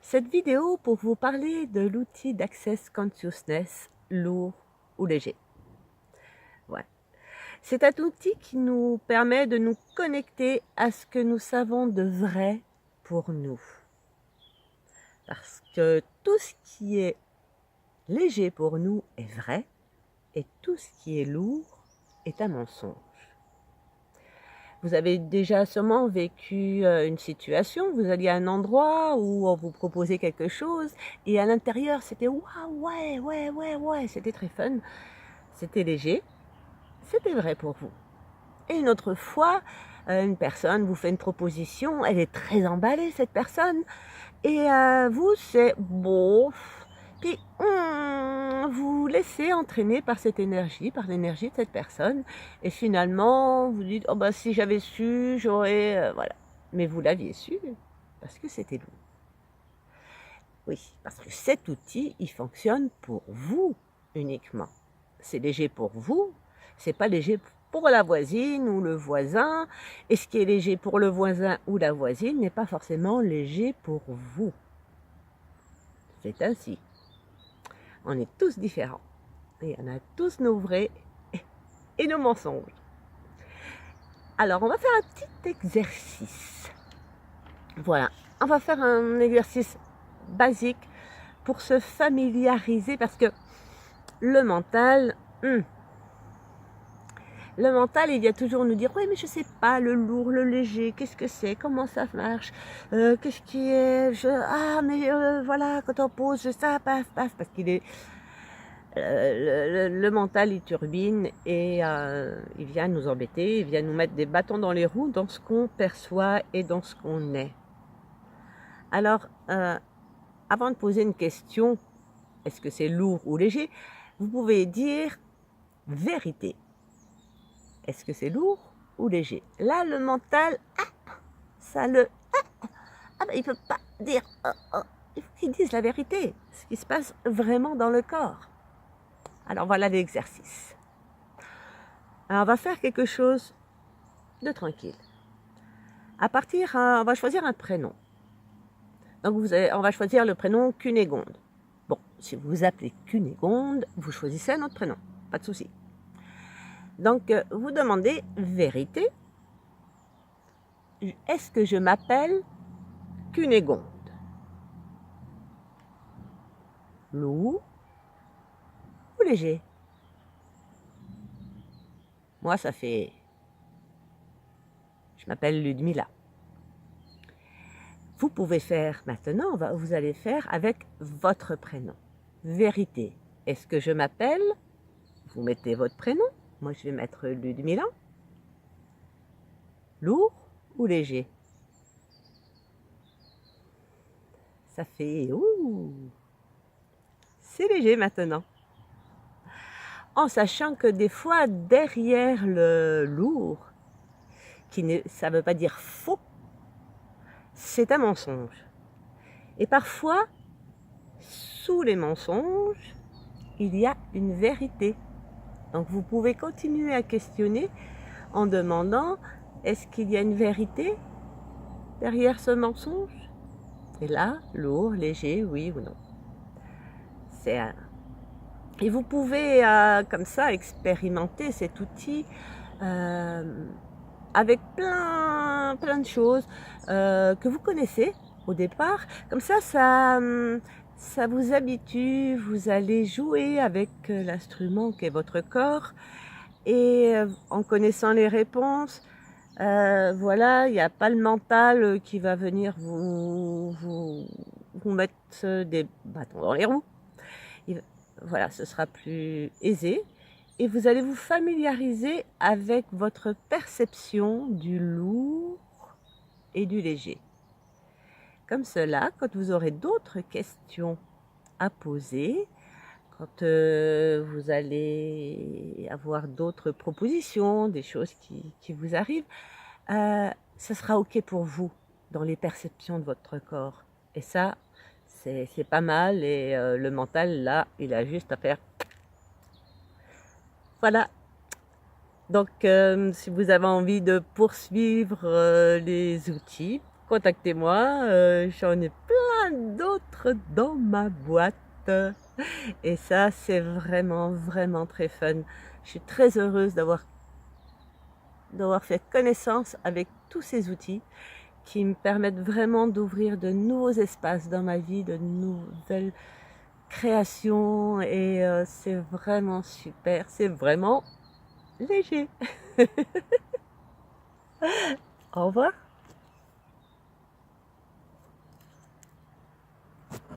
Cette vidéo pour vous parler de l'outil d'Access Consciousness, lourd ou léger. Ouais. C'est un outil qui nous permet de nous connecter à ce que nous savons de vrai pour nous. Parce que tout ce qui est léger pour nous est vrai et tout ce qui est lourd est un mensonge. Vous avez déjà sûrement vécu une situation, vous alliez à un endroit où on vous proposait quelque chose et à l'intérieur c'était waouh, ouais, c'était très fun, c'était léger, c'était vrai pour vous. Et une autre fois, une personne vous fait une proposition, elle est très emballée cette personne, et vous c'est bon, puis vous vous laissez entraîner par cette énergie, par l'énergie de cette personne, et finalement vous dites oh bah si j'avais su, j'aurais voilà. Mais vous l'aviez su parce que c'était lourd. Oui, parce que cet outil, il fonctionne pour vous uniquement. C'est léger pour vous, c'est pas léger pour la voisine ou le voisin, et ce qui est léger pour le voisin ou la voisine n'est pas forcément léger pour vous. C'est ainsi. On est tous différents. Et on a tous nos vrais et nos mensonges. Alors, on va faire un petit exercice. Voilà, on va faire un exercice basique pour se familiariser parce que le mental, il vient toujours nous dire oui mais je sais pas, le lourd, le léger, qu'est-ce que c'est, comment ça marche, qu'est-ce qui est, voilà, quand on pose ça, paf, parce qu'il est, le mental il turbine et il vient nous embêter, il vient nous mettre des bâtons dans les roues dans ce qu'on perçoit et dans ce qu'on est. Alors, avant de poser une question, est-ce que c'est lourd ou léger, vous pouvez dire vérité. Est-ce que c'est lourd ou léger? Là, le mental, ça le... il ne peut pas dire... il faut qu'il dise la vérité, ce qui se passe vraiment dans le corps. Alors voilà l'exercice. Alors on va faire quelque chose de tranquille. On va choisir un prénom. Donc on va choisir le prénom Cunégonde. Bon, si vous vous appelez Cunégonde, vous choisissez un autre prénom, pas de souci. Donc vous demandez vérité. Est-ce que je m'appelle Cunégonde? Lourd ou léger? Moi, ça fait... Je m'appelle Ludmila. Vous pouvez faire maintenant, vous allez faire avec votre prénom. Vérité. Est-ce que je m'appelle? Vous mettez votre prénom. Moi, je vais mettre Ludmila. Lourd ou léger? Ça fait... Ouh! C'est léger maintenant. En sachant que des fois, derrière le lourd, ça ne veut pas dire faux, c'est un mensonge. Et parfois, sous les mensonges, il y a une vérité. Donc vous pouvez continuer à questionner en demandant est-ce qu'il y a une vérité derrière ce mensonge? Et là, lourd, léger, oui ou non. Et vous pouvez comme ça expérimenter cet outil avec plein de choses que vous connaissez au départ. Comme ça vous habitue, vous allez jouer avec l'instrument qu'est votre corps et en connaissant les réponses, voilà, il n'y a pas le mental qui va venir vous mettre des bâtons dans les roues. Voilà, ce sera plus aisé et vous allez vous familiariser avec votre perception du lourd et du léger. Comme cela, quand vous aurez d'autres questions à poser, quand vous allez avoir d'autres propositions, des choses qui vous arrivent, ce sera OK pour vous dans les perceptions de votre corps. Et ça, c'est pas mal et le mental, là, il a juste à faire... Voilà. Donc, si vous avez envie de poursuivre les outils, contactez-moi, j'en ai plein d'autres dans ma boîte. Et ça, c'est vraiment, vraiment très fun. Je suis très heureuse d'avoir fait connaissance avec tous ces outils qui me permettent vraiment d'ouvrir de nouveaux espaces dans ma vie, de nouvelles créations. Et c'est vraiment super, c'est vraiment léger. Au revoir.